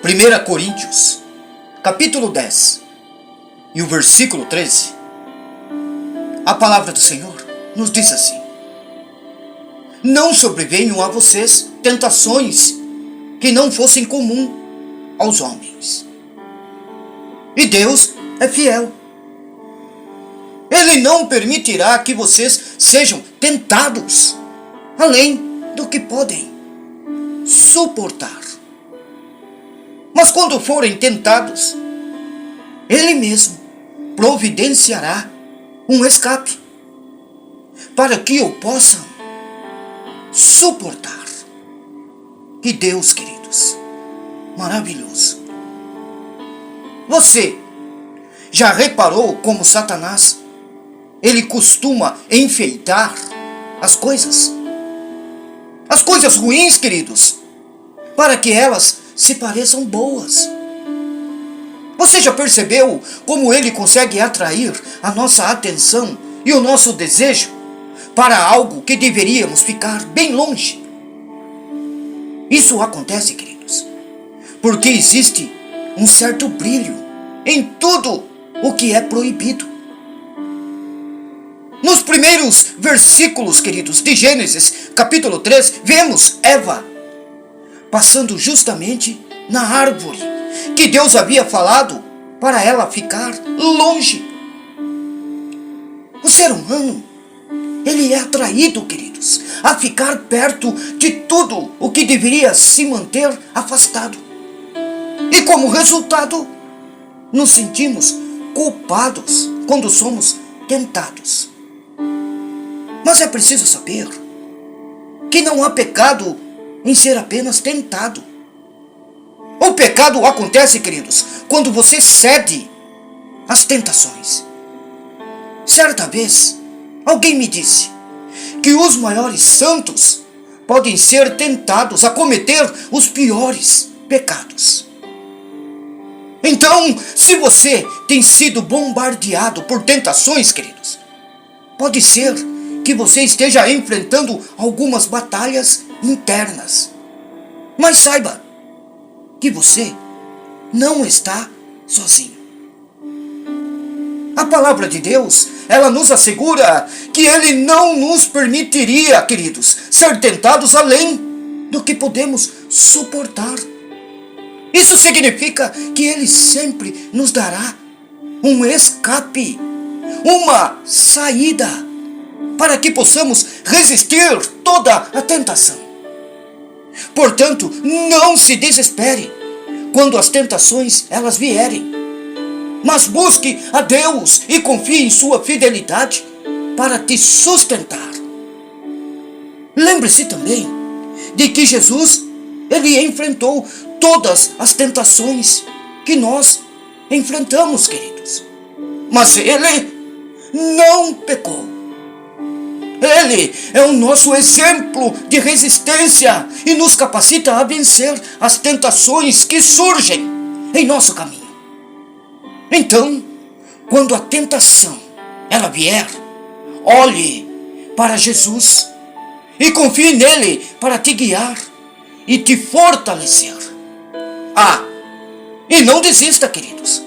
1 Coríntios, capítulo 10 e o versículo 13, a palavra do Senhor nos diz assim: não sobrevenham a vocês tentações que não fossem comum aos homens. E Deus é fiel. Ele não permitirá que vocês sejam tentados além do que podem suportar. Mas quando forem tentados, Ele mesmo providenciará um escape para que o possam suportar. Que Deus, queridos, maravilhoso. Você já reparou como Satanás, ele costuma enfeitar as coisas ruins, queridos, para que elas se pareçam boas? Você já percebeu como ele consegue atrair a nossa atenção e o nosso desejo para algo que deveríamos ficar bem longe? Isso acontece, queridos, porque existe um certo brilho em tudo o que é proibido. Nos primeiros versículos, queridos, de Gênesis, capítulo 3, vemos Eva passando justamente na árvore que Deus havia falado para ela ficar longe. O ser humano, ele é atraído, queridos, a ficar perto de tudo o que deveria se manter afastado. E como resultado, nos sentimos culpados quando somos tentados. Mas é preciso saber que não há pecado em ser apenas tentado. O pecado acontece, queridos, quando você cede às tentações. Certa vez, alguém me disse que os maiores santos podem ser tentados a cometer os piores pecados. Então, se você tem sido bombardeado por tentações, queridos, pode ser que você esteja enfrentando algumas batalhas internas. Mas saiba que você não está sozinho. A palavra de Deus, ela nos assegura que Ele não nos permitiria, queridos, ser tentados além do que podemos suportar. Isso significa que Ele sempre nos dará um escape, uma saída, para que possamos resistir toda a tentação. Portanto, não se desespere quando as tentações elas vierem, mas busque a Deus e confie em sua fidelidade para te sustentar. Lembre-se também de que Jesus, ele enfrentou todas as tentações que nós enfrentamos, queridos, mas ele não pecou. Ele é o nosso exemplo de resistência e nos capacita a vencer as tentações que surgem em nosso caminho. Então, quando a tentação ela vier, olhe para Jesus e confie nele para te guiar e te fortalecer. E não desista, queridos,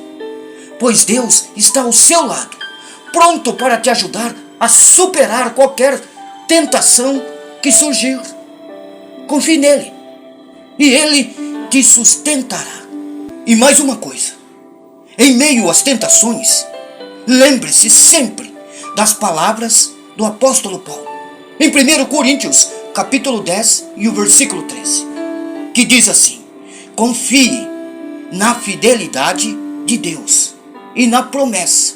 pois Deus está ao seu lado, pronto para te ajudar a superar qualquer tentação que surgir. Confie nele e ele te sustentará. E mais uma coisa, em meio às tentações, lembre-se sempre das palavras do apóstolo Paulo, em 1 Coríntios, capítulo 10 e o versículo 13, que diz assim: confie na fidelidade de Deus e na promessa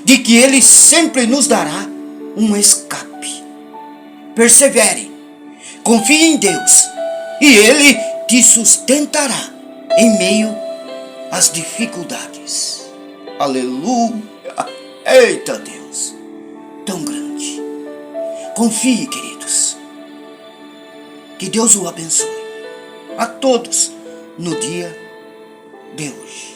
de que Ele sempre nos dará um escape. Persevere, confie em Deus e Ele te sustentará em meio às dificuldades. Aleluia! Eita Deus, tão grande. Confie, queridos. Que Deus o abençoe a todos no dia de hoje.